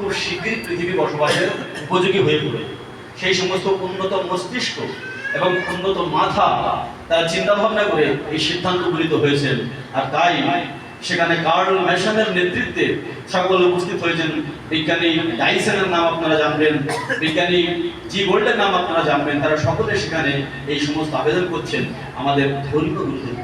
খুব শীঘ্রই পৃথিবী বসবাসের উপযোগী হয়ে পড়ে। সেই সমস্ত উন্নত মস্তিষ্ক এবং উন্নত মাথা তারা চিন্তা ভাবনা করে এই সিদ্ধান্ত উপনীত হয়েছেন। আর তাই সেখানে কার্ল ম্যাশনের নেতৃত্বে সকলে উপস্থিত হয়েছেন। বিজ্ঞানী ডাইসনের নাম আপনারা জানবেন, বিজ্ঞানী জি গোল্ডের নাম আপনারা জানবেন। তারা সকলে সেখানে এই সমস্ত আবেদন করছেন আমাদের ধর্মীয় গুরুদের।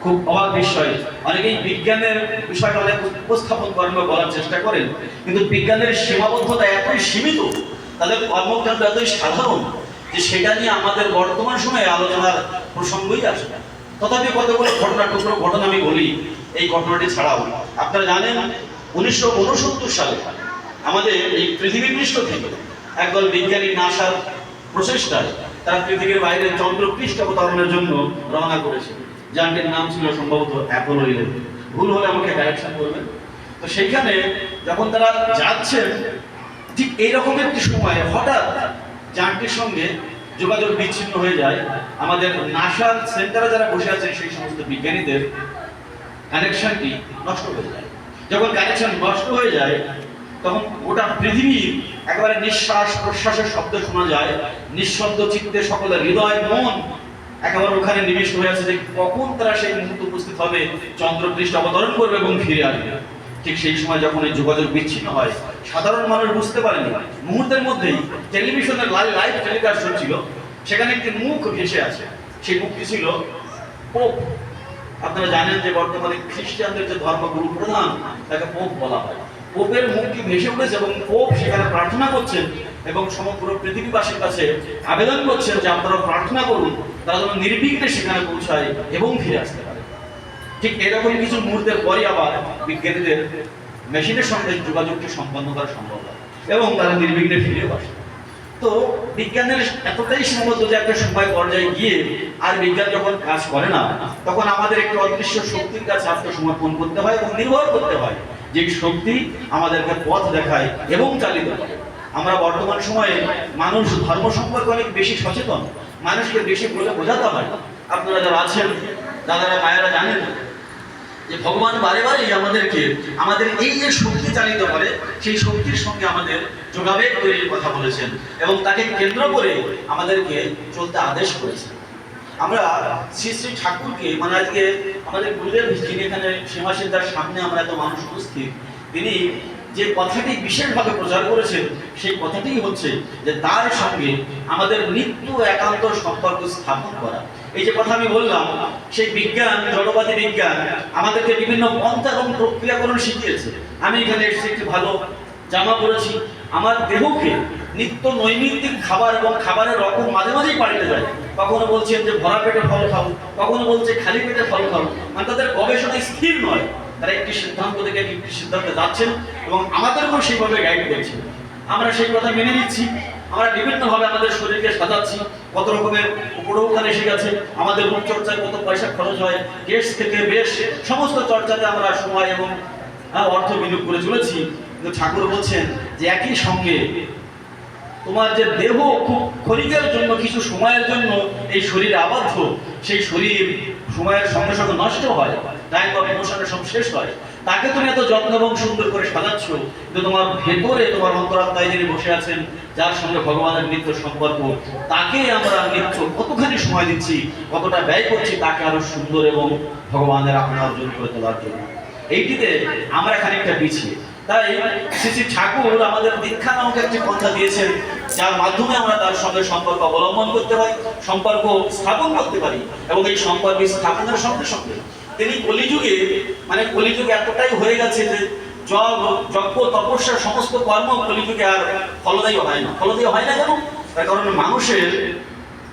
খুব অবাক বিষয়, অনেকেই বিজ্ঞানের বিষয়টা অনেক উপস্থাপন করেন বা বলার চেষ্টা করেন, কিন্তু বিজ্ঞানের সীমাবদ্ধতা এতই সীমিত, তাদের কর্মকাণ্ড এতই সাধারণ যে সেটা নিয়ে আমাদের বর্তমান সময়ে আলোচনার প্রসঙ্গই আসে না। তথাপি কতগুলো ঘটনা আমি বলি। এই ঘটনাটি ছাড়াও আপনারা জানেন 1969 সালে আমাদের এই পৃথিবীর পৃষ্ঠ থেকে একদল বিজ্ঞানী নাসার প্রচেষ্টায় তারা পৃথিবীর বাইরে চন্দ্রপৃষ্ঠ অবতরণের জন্য রওনা করেছে। যানটির নাম ছিল সম্ভবত অ্যাপোলো 11। ভুল হলে আমাকে কারেকশন করবেন। তো সেইখানে যখন তারা যাচ্ছেন, ঠিক এইরকম একটি সময় হঠাৎ যানটির সঙ্গে যোগাযোগ বিচ্ছিন্ন হয়ে যায়। আমাদের নাসার সেন্টারে যারা বসে আছেন সেই সমস্ত বিজ্ঞানীদের কানেকশনটি নষ্ট হয়ে যায়। যখন কানেকশন নষ্ট হয়ে যায় তখন গোটা পৃথিবীর একেবারে নিঃশ্বাস প্রশ্বাসের শব্দ শোনা যায়। নিঃশব্দ চিত্তে সকলের হৃদয় মন একেবারে ওখানে নিবিষ্ট হয়ে আছে যে কখন তারা সেই মুহূর্তে উপস্থিত হবে, চন্দ্রপৃষ্ঠ অবতরণ করবে এবং ফিরে আসবে। ঠিক সেই সময় যখন এই যোগাযোগ বিচ্ছিন্ন হয়, সাধারণ মানুষ বুঝতে পারেনি। মুহূর্তের মধ্যেই টেলিভিশনের লাইভ টেলিকাস্ট হচ্ছিল, সেখানে একটি মুখ ভেসে আছে। সেই মুখটি ছিল পোপ। আপনারা জানেন যে বর্তমানে খ্রিস্টানদের যে ধর্মগুরু প্রধান তাকে পোপ বলা হয়। পোপের মুখটি ভেসে উঠেছে এবং পোপ সেখানে প্রার্থনা করছেন এবং সমগ্র পৃথিবীবাসীর কাছে আবেদন করছেন যে আপনারা প্রার্থনা করুন তারা যেন নির্বিঘ্নে সেখানে পৌঁছায় এবং ফিরে আসতে পারে। ঠিক এরকম কিছু মুহূর্তের পরই আবার বিজ্ঞানীদের মেশিনের সঙ্গে যোগাযোগটি সম্পন্ন করা সম্ভব হয় এবং তারা নির্বিঘ্নে ফিরেও আসে। তো বিজ্ঞানের এতটাই সীমাবদ্ধ যে একটা সময় পর্যায়ে গিয়ে আর বিজ্ঞান যখন কাজ করে না, তখন আমাদের একটি অদৃশ্য শক্তির কাছে আত্মসমর্পণ করতে হয় এবং নির্ভর করতে হয়, যে শক্তি আমাদেরকে পথ দেখায় এবং চালিত করে। আমরা বর্তমান সময়ে মানুষ ধর্ম সম্পর্কে অনেক বেশি সচেতন, মানুষকে বেশি বলে বোঝাতে হয়। আপনারা যারা আছেন, দাদারা মায়েরা জানেন যে ভগবান বারে বারেই আমাদেরকে আমাদের এই যে শক্তি চালিত করে সেই শক্তির সঙ্গে আমাদের যোগাযোগ তৈরির কথা বলেছেন এবং তাকে কেন্দ্র করে আমাদেরকে চলতে আদেশ করেছেন। আমরা শ্রী শ্রী ঠাকুরকে, মানে আজকে আমাদের গুরুদেব যিনি এখানে সীমাসিদ্ধার সামনে আমরা এত মানুষ উপস্থিত, তিনি যে কথাটি বিশেষভাবে প্রচার করেছেন সেই কথাটি হচ্ছে যে তার সঙ্গে আমাদের নিত্য একান্ত সম্পর্ক স্থাপন করা। এই যে কথা আমি বললাম, সেই বিজ্ঞান, জড়বাদী বিজ্ঞান আমাদেরকে বিভিন্ন পন্থা এবং প্রক্রিয়াকরণ শিখিয়েছে। আমি এখানে এসেছি, একটি ভালো জামা পরেছি, আমার দেহকে নিত্য নৈমিত্তিক খাবার এবং খাবারের রকম মাঝে মাঝেই পাল্টে যায়। কখনো বলছেন যে ভরা পেটে ফল খাও, কখনো বলছে খালি পেটে ফল খাও। মানে তাদের গবেষণা স্থির নয়, তারা একটি সিদ্ধান্ত থেকে একটি সিদ্ধান্তে যাচ্ছেন এবং আমাদেরকেও সেইভাবে গাইড করছেন। আমরা সেই কথা মেনে নিচ্ছি। আমরা বিভিন্নভাবে আমাদের শরীরকে সাজাচ্ছি, কত রকমের উপরোক্তান এসে গেছে, আমাদের রূপচর্চায় কত পয়সা খরচ হয়, কেশ থেকে বেশ সমস্ত চর্চাতে আমরা সময় এবং অর্থ বিনিয়োগ করে চলেছি। কিন্তু ঠাকুর বলছেন যে একই সঙ্গে তোমার যে দেহ খুব ক্ষণিকের জন্য, কিছু সময়ের জন্য এই শরীরে আবদ্ধ, সেই শরীর সময়ের সঙ্গে সঙ্গে নষ্ট হয়, টাইম অফ ইমোশনের সব শেষ হয়। তাকে তুমি এত যত্ন এবং সুন্দর করে সাজাচ্ছ, কিন্তু তোমার ভেতরে তোমার অন্তরাত্মায় যিনি বসে আছেন, যার সঙ্গে ভগবানের নিত্য সম্পর্ক, তাকে আমরা নিত্য কতখানি সময় দিচ্ছি, কতটা ব্যয় করছি তাকে আরো সুন্দর এবং ভগবানের আপনা অর্জন করে তোলার জন্য। এইটিতে আমরা খানিকটা পিছিয়ে। তাই শ্রী শ্রী ঠাকুর আমাদের দীক্ষা নামক একটি পন্থা দিয়েছেন, যার মাধ্যমে আমরা তার সঙ্গে সম্পর্ক অবলম্বন করতে পারি, সম্পর্ক স্থাপন করতে পারি। এবং এই সম্পর্ক স্থাপনের সঙ্গে সঙ্গে তিনি কলিযুগে, মানে কলিযুগে এতটাই হয়ে গেছে যে যজ্ঞ তপস্যার সমস্ত কর্ম কলিযুগে আর ফলদায়ী হয় না। ফলদায়ী হয় না কেন? তার কারণ মানুষের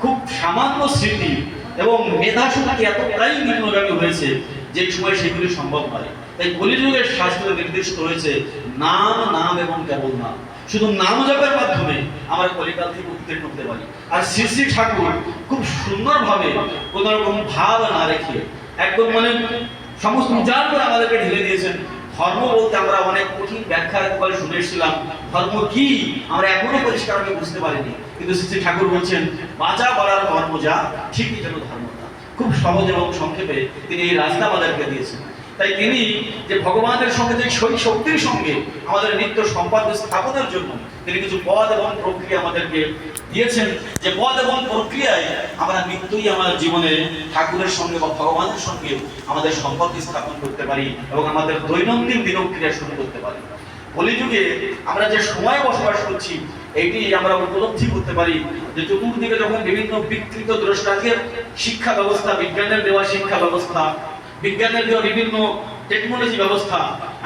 খুব সামান্য স্মৃতি এবং মেধা শক্তি এতটাই নিম্নগামী হয়েছে যে সময় সেগুলি সম্ভব হয়। তাই কলিযুগের শাস্ত্রে নির্দিষ্ট হয়েছে নাম, নাম এবং কেবল নাম। শুধু নাম জপের মাধ্যমে আমরা কলিকাল থেকে উত্তীর্ণ হতে পারি। আর শ্রী শ্রী ঠাকুর খুব সুন্দরভাবে কোন রকম ভাব না রেখে একদম মানে সমস্ত উজাড় করে আমাদেরকে ঢেলে দিয়েছেন। ধর্ম বলতে আমরা অনেক কঠিন ব্যাখ্যা একবার শুনে এসেছিলাম, ধর্ম কি আমরা এখনো পরিষ্কারভাবে বুঝতে পারিনি। কিন্তু শ্রী শ্রী ঠাকুর বলছেন বাঁচা বলার ধর্ম যা, ঠিকই যেন ধর্ম তা। খুব সহজ এবং সংক্ষেপে তিনি এই রাস্তা আমাদেরকে দিয়েছেন। তাই তিনি যে ভগবানের সঙ্গে যে শক্তির সঙ্গে আমাদের নিত্য সম্পর্ক স্থাপনের জন্য তিনি কিছু পদ এবং প্রক্রিয়া আমাদেরকে দিয়েছেন, যে পদ এবং প্রক্রিয়ায় আমরা নিত্যই আমার জীবনে ঠাকুরের সঙ্গে বা ভগবানের সঙ্গে আমাদের সম্পর্ক স্থাপন করতে পারি এবং আমাদের দৈনন্দিন দিনক্রিয়া শুরু করতে পারি। কলিযুগে আমরা যে সময় বসবাস করছি এইটি আমরা উপলব্ধি করতে পারি যে চতুর্দিকে যখন বিভিন্ন বিকৃত দ্রষ্টাকে শিক্ষা ব্যবস্থা, বিজ্ঞানের দেওয়া শিক্ষা ব্যবস্থা, বিজ্ঞানের দেওয়া বিভিন্ন টেকনোলজি ব্যবস্থা,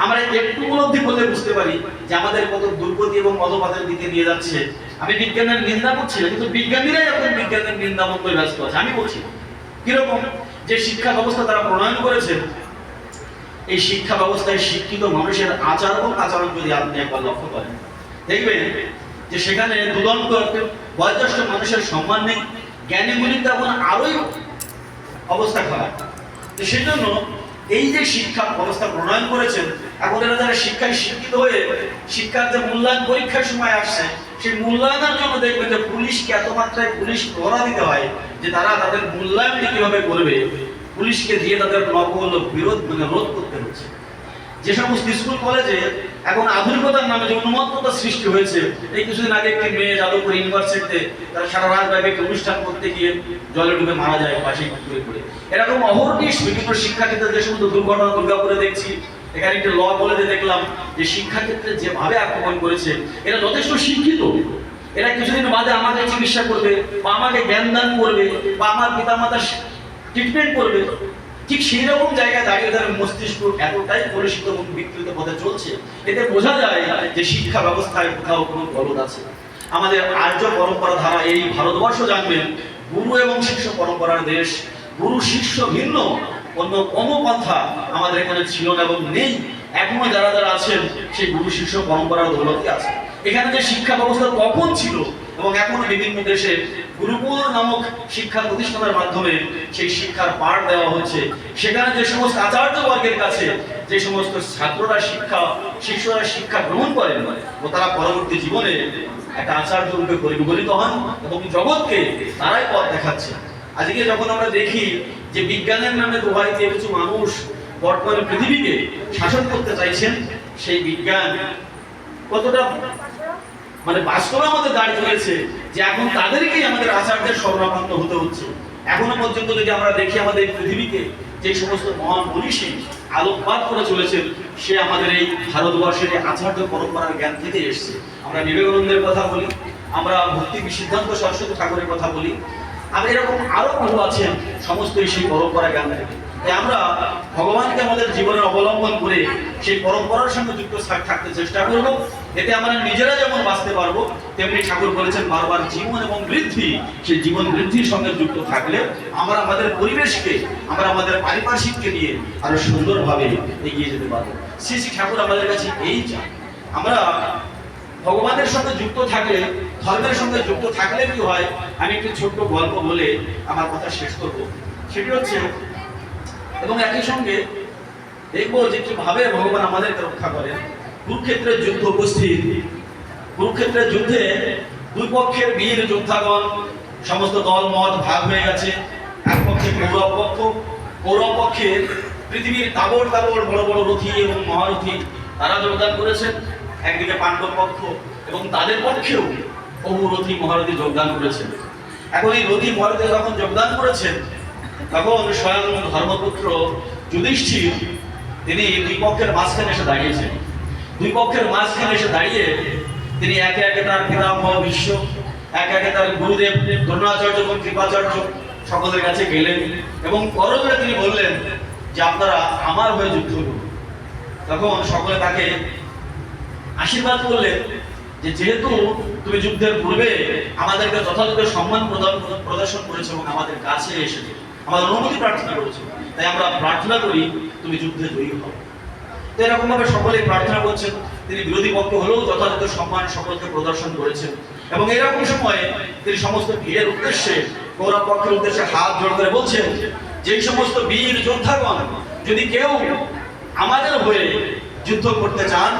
আমরা একটু উপলব্ধি করলে বুঝতে পারি যে আমাদের কত দুর্গতি এবং মতবাদের দিকে নিয়ে যাচ্ছে। আমি বিজ্ঞানের নিন্দা করছি না, কিন্তু বিজ্ঞানীরাই এখন বিজ্ঞানের নিন্দা মন্ত্রে ব্যস্ত আছে। আমি বলছি কিরকম যে শিক্ষা ব্যবস্থা তারা প্রণয়ন করেছে, এই শিক্ষা ব্যবস্থায় শিক্ষিত মানুষের আচার এবং আচরণ যদি আপনি একবার লক্ষ্য করেন, দেখবেন যে সেখানে দুদণ্ড বয়োজ্যেষ্ঠ মানুষের সম্মান নেই, জ্ঞানীগুলির তেমন আরোই অবস্থা খারাপ। তো সেই জন্য এই যে শিক্ষা ব্যবস্থা প্রণয়ন করেছেন, এখন এরা যারা শিক্ষায় শিক্ষিত হয়ে শিক্ষার যে মূল্যায়ন পরীক্ষার সময় আসছে, সেই মূল্যায়নের জন্য দেখবেন যে পুলিশকে এত মাত্রায় পুলিশ ধরা দিতে হয় যে তারা তাদের মূল্যায়নটি কিভাবে করবে পুলিশকে দিয়ে তাদের নকল বিরোধ রোধ করতে হচ্ছে। যে সমস্ত স্কুল কলেজে এখন আধুনিকতার নামে যে উন্মত্ততা সৃষ্টি হয়েছে, এই কিছুদিন আগে একটি মেয়ে যাদবপুর ইউনিভার্সিটিতে তারা সারা রাত ব্যাপী একটি অনুষ্ঠান করতে গিয়ে জলে ডুবে মারা যায় পাশে পুকুরে পড়ে। এরকম অহর্নিশ বিভিন্ন শিক্ষাক্ষেত্রে যে সমস্ত দুর্ঘটনা দুর্গাপুরে দেখছি, এখানে একটি ল কলেজে দেখলাম যে শিক্ষাক্ষেত্রে যেভাবে আক্রমণ করেছে, এরা যথেষ্ট শিক্ষিত, এরা কিছুদিন বাদে আমাকে চিকিৎসা করবে বা আমাকে জ্ঞান দান করবে বা আমার পিতামাতার ট্রিটমেন্ট করবে। ঠিক সেই রকম জায়গায় দাঁড়িয়ে তার মস্তিষ্ক এতটাই কলুষিত এবং বিকৃত পথে চলছে, এতে বোঝা যায় যে শিক্ষা ব্যবস্থায় কোথাও কোনো গলদ আছে। আমাদের আর্য পরম্পরা ধারা এই ভারতবর্ষ জানবেন গুরু এবং শিষ্য পরম্পরার দেশ। গুরু শিষ্য ভিন্ন অন্য কোনো পন্থা আমাদের এখানে ছিল না এবং নেই। এখনো যারা যারা আছেন সেই গুরু শিষ্য পরম্পরার দৌলতে আছে। এখানে যে শিক্ষা ব্যবস্থা তখন ছিল এবং এখনো বিভিন্ন দেশে গুরুকুল নামক শিক্ষা প্রতিষ্ঠানের মাধ্যমে সেই শিক্ষার পাঠ দেওয়া হচ্ছে। সেখানে যে সমস্ত আচার্য বর্গের কাছে যে সমস্ত ছাত্ররা শিষ্যরা শিক্ষা গ্রহণ করেন ও তারা পরবর্তী জীবনে একটা আচার্য রূপে পরিগণিত হন এবং জগৎকে তারাই পথ দেখাচ্ছে। আজকে যখন আমরা দেখি যে বিজ্ঞানের নামে দোহাই দিয়ে কিছু মানুষ বর্তমানে পৃথিবীকে শাসন করতে চাইছেন, সেই বিজ্ঞান কতটা বাস্তবে আমাদের দাঁড়িয়ে রয়েছে যে এখন তাদেরকেই আমাদের আচার্যের শরণাপন্ন হতে হচ্ছে। এখনো পর্যন্ত যদি আমরা দেখি আমাদের পৃথিবীকে যে সমস্ত মহান মনীষী আলোকপাত করে চলেছেন, সে আমাদের এই ভারতবর্ষের আচার্য পরম্পরার জ্ঞান থেকে এসছে। আমরা বিবেকানন্দের কথা বলি, আমরা ভক্তি সিদ্ধান্ত সরস্বতী ঠাকুরের কথা বলি, আমরা এরকম আরো বহু আছেন সমস্তই সেই পরম্পরা জ্ঞান থেকে। তাই আমরা ভগবানকে আমাদের জীবনে অবলম্বন করে সেই পরম্পরার সঙ্গে যুক্ত থাকতে চেষ্টা করব। এতে আমরা নিজেরা যেমন বাঁচতে পারবো, তেমনি ঠাকুর বলেছেন বারবার জীবন এবং বৃদ্ধি, সেই জীবন বৃদ্ধির সঙ্গে যুক্ত থাকলে আমরা আমাদের পরিবেশকে, আমরা আমাদের পারিপার্শ্বিককে নিয়ে আরো সুন্দরভাবে এগিয়ে যেতে পারবো। শ্রী শ্রী ঠাকুর আমাদের কাছে এই চান। আমরা ভগবানের সঙ্গে যুক্ত থাকলে, ধর্মের সঙ্গে যুক্ত থাকলে কি হয়, আমি একটি ছোট্ট গল্প বলে আমার কথা শেষ করব। সেটি হচ্ছে, এবং একই সঙ্গে দেখবো যে কিভাবে ভগবান আমাদেরকে রক্ষা করেন। কুরুক্ষেত্রের যুদ্ধ উপস্থিত। কুরুক্ষেত্রের যুদ্ধে দুই পক্ষের বীর যোদ্ধাগণ সমস্ত দল মত ভাগ হয়ে গেছে। এক পক্ষে কৌরব পক্ষ, কৌরব পক্ষের পৃথিবীর তাবড় তাবড় বড় বড় রথী এবং মহারথী তারা যোগদান করেছেন। একদিকে পাণ্ডব পক্ষ এবং তাদের পক্ষেও বহু রথী মহারথী যোগদান করেছেন। এখন এই রথী মহারথী যখন যোগদান করেছেন, তখন স্বয়ং ধর্মপুত্র যুধিষ্ঠির তিনি দুই পক্ষের মাঝখানে এসে দাঁড়িয়েছেন। দুই পক্ষের মাঝখানে এসে দাঁড়িয়ে তিনি একে একে তার পিতামহ ভীষ্ম, একে একে তার গুরুদেব দ্রোণাচার্য এবং কৃপাচার্য সকলের কাছে গেলেন এবং করজোড়ে তিনি বললেন যে আপনারা আমার হয়ে যুদ্ধ করুন। তখন সকলে তাকে আশীর্বাদ করলেন যে যেহেতু তুমি যুদ্ধের পূর্বে আমাদেরকে যথাযথ সম্মান প্রদর্শন করেছো এবং আমাদের কাছে এসেছো, আমাদের অনুমতি প্রার্থনা করেছো, তাই আমরা প্রার্থনা করি তুমি যুদ্ধে জয়ী হও। তো এরকম ভাবে সকলেই প্রার্থনা করছেন। তিনি বিরোধী পক্ষ হলেও যথাযথ সম্মান সকলকে প্রদর্শন করেছেন এবং এরকম সময়ে তিনি সমস্ত বীরের উদ্দেশ্যে, কৌরব পক্ষের উদ্দেশ্যে হাত জোড় করে বলছেন যে এই সমস্ত বীর যোদ্ধাগণ যদি কেউ আমাদের হয়ে যুদ্ধ করতে চান,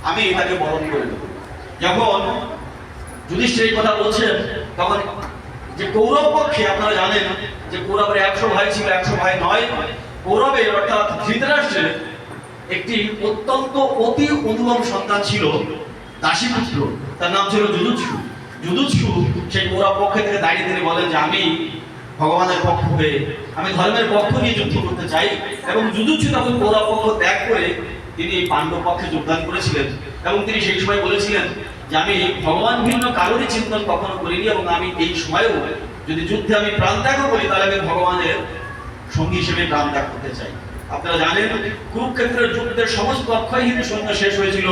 আমি তাকে বরণ করে দেব। যখন যুধিষ্ঠির এই কথা বলছেন, তখন যে কৌরব পক্ষে আপনারা জানেন যে কৌরবের 100 ভাই ছিল, 100 ভাই নয়, কৌরবের অর্থাৎ ধৃতরাষ্ট্রের একটি অত্যন্ত অতি অনুপম সন্তান ছিল, দাসীপুত্র, তার নাম ছিল যুযুৎসু। যুযুৎসু সেই কৌরব পক্ষ থেকে দাঁড়িয়ে তিনি বলেন যে আমি ভগবানের পক্ষ হয়ে, আমি ধর্মের পক্ষ নিয়ে যুদ্ধ করতে চাই। এবং যুযুৎসু তখন কৌরব পক্ষ ত্যাগ করে তিনি পাণ্ডব পক্ষে যোগদান করেছিলেন। এবং তিনি সেই সময় বলেছিলেন যে আমি ভগবান ভিন্ন কারোরই চিন্তন কখনো করিনি, এবং আমি এই সময়েও যদি যুদ্ধে আমি প্রাণ ত্যাগও করি তাহলে আমি ভগবানের সঙ্গী হিসেবে প্রাণ ত্যাগ করতে চাই। আপনারা জানেন কুরুক্ষেত্রের যুদ্ধের সমস্ত অক্ষয়হীন সৈন্য শেষ হয়েছিল,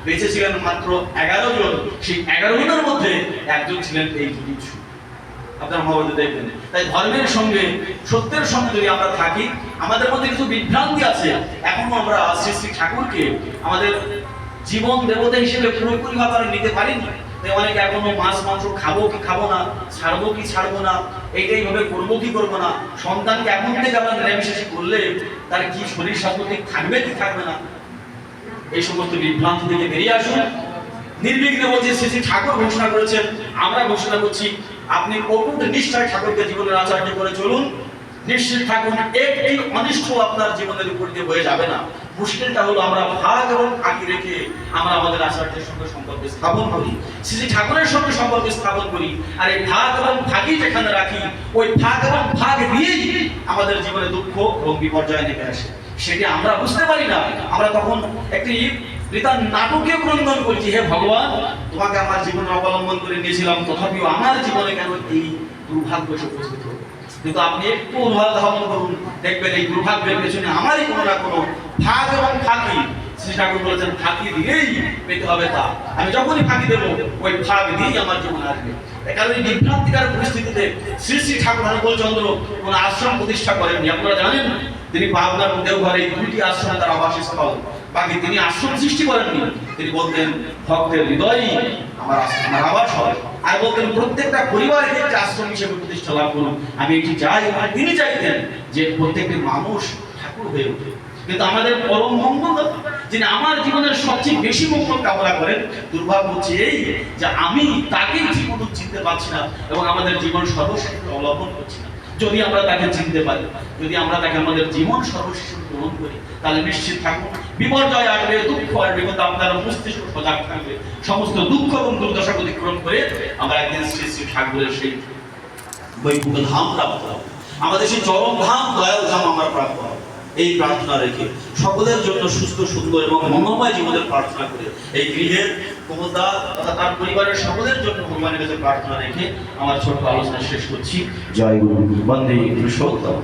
বেঁচে ছিলেন মাত্র 11 জন। সেই 11 জনের মধ্যে একজন ছিলেন এই যুযুৎসু। আপনারা মহাভারতে দেখবেন। তাই ধর্মের সঙ্গে, সত্যের সঙ্গে যদি আমরা থাকি, আমাদের মধ্যে কিছু বিভ্রান্তি আছে, এখনো আমরা শ্রী শ্রী ঠাকুরকে আমাদের জীবন দেবতা হিসেবে পুরোপুরি ভাবে নিতে পারিনি। তাই অনেকে এখনো মাছ মাংস খাবো কি খাবো না, ছাড়বো কি ছাড়বো না, এইটাই ভাবে করবো কি করবো না, সন্তানকে এখন থেকে আমরা নিরামিষাশী করলে তার কি শরীর স্বাস্থ্য ঠিক থাকবে কি থাকবে না, এই সমস্ত বিভ্রান্তি থেকে বেরিয়ে আসুন। নির্বিঘ্নে বলছে শ্রী শ্রী ঠাকুর ঘোষণা করেছেন, আমরা ঘোষণা করছি, আপনি অকুণ্ঠ নিষ্ঠায় ঠাকুরকে জীবনের আচার্য করে চলুন। নিশ্চিত থাকুন একটি অনিষ্ট আপনার জীবনের উপর দিয়ে বয়ে যাবে না। মুশকিলটা হলো আমরা ভাগ এবং ভাগি রেখে আমরা আমাদের আচার্যের সঙ্গে সম্পর্ক স্থাপন করি, শ্রী ঠাকুরের সঙ্গে সম্পর্ক স্থাপন করি, আর এই ভাগ এবং ভাগি যেখানে রাখি, ওই ভাগ এবং ভাগ দিয়েই আমাদের জীবনে দুঃখ এবং বিপর্যয় নেমে আসে। সেটি আমরা বুঝতে পারি না। আমরা তখন একটি তার নাটকীয় ক্রন্দন করছি, হে ভগবান, তোমাকে আমার জীবনে অবলম্বন করে নিয়েছিলাম, তথাপিও আমার জীবনে কেন এই দুর্ভাগ্য এসে উপস্থিত হলো। কিন্তু আপনি একটু অনুধাবন করুন, দেখবেন এই দুর্ভাগ্যের পেছনে আমারই কোনো না কোনো ভাগ এবং ফাঁকি। শ্রী ঠাকুর বলেছেন ফাঁকি দিলেই পেতে হবে তা, আমি যখনই ফাঁকি দেবো ওই ফাঁক দিয়েই আমার জীবনে আসবে। কারণ এই বিভ্রান্তিকার পরিস্থিতিতে শ্রী শ্রী ঠাকুর অনুকূলচন্দ্র কোনো আশ্রম প্রতিষ্ঠা করেননি। আপনারা জানেন তিনি পাবনার দেওঘরে 2টি আশ্রমে তার আবাসস্থল, বাকি তিনি আশ্রম সৃষ্টি করেননি। তিনি বলতেন ভক্তের হৃদয়ই আমার আবাস হয়, আর বলতেন প্রত্যেকটা পরিবারের একটি আশ্রম হিসেবে প্রতিষ্ঠা লাভ করুন। আমি এটি চাই। তিনি চাইতেন যে প্রত্যেকটি মানুষ ঠাকুর হয়ে ওঠে। কিন্তু আমাদের পরম মঙ্গল, যিনি আমার জীবনের সবচেয়ে বেশি মঙ্গল কামনা করেন, দুর্ভাগ্য হচ্ছে এই যে আমি তাকে ঠিকমতো চিনতে পারছি না এবং আমাদের জীবন সর্বশেষ অবলম্বন করছি না। যদি আমরা তাকে চিনতে পারি, যদি আমরা তাকে আমাদের জীবন সর্বশেষ গ্রহণ করি, তাহলে নিশ্চিত থাকুন বিপর্যয় আসবে, দুঃখ আসবে, কিন্তু আপনার মস্তিষ্ক সজাগ থাকবে। সমস্ত দুঃখ এবং দুর্দশা অতিক্রম করে আমরা একদিন শ্রী শ্রী ঠাকুরের সেই বৈকুণ্ঠ ধাম প্রাপ্ত হব, আমাদের সেই চরম ধাম, দয়াল ধাম আমরা প্রাপ্ত হব। এই প্রার্থনা রেখে সকলের জন্য সুস্থ, সুন্দর এবং মঙ্গলময় জীবনের প্রার্থনা করে এই গৃহের কোমলদা তথা তার পরিবারের সকলের জন্য ভগবানের কাছে প্রার্থনা রেখে আমার ছোট্ট আলোচনা শেষ করছি। জয় গুরু, বন্দে পুরুষোত্তম।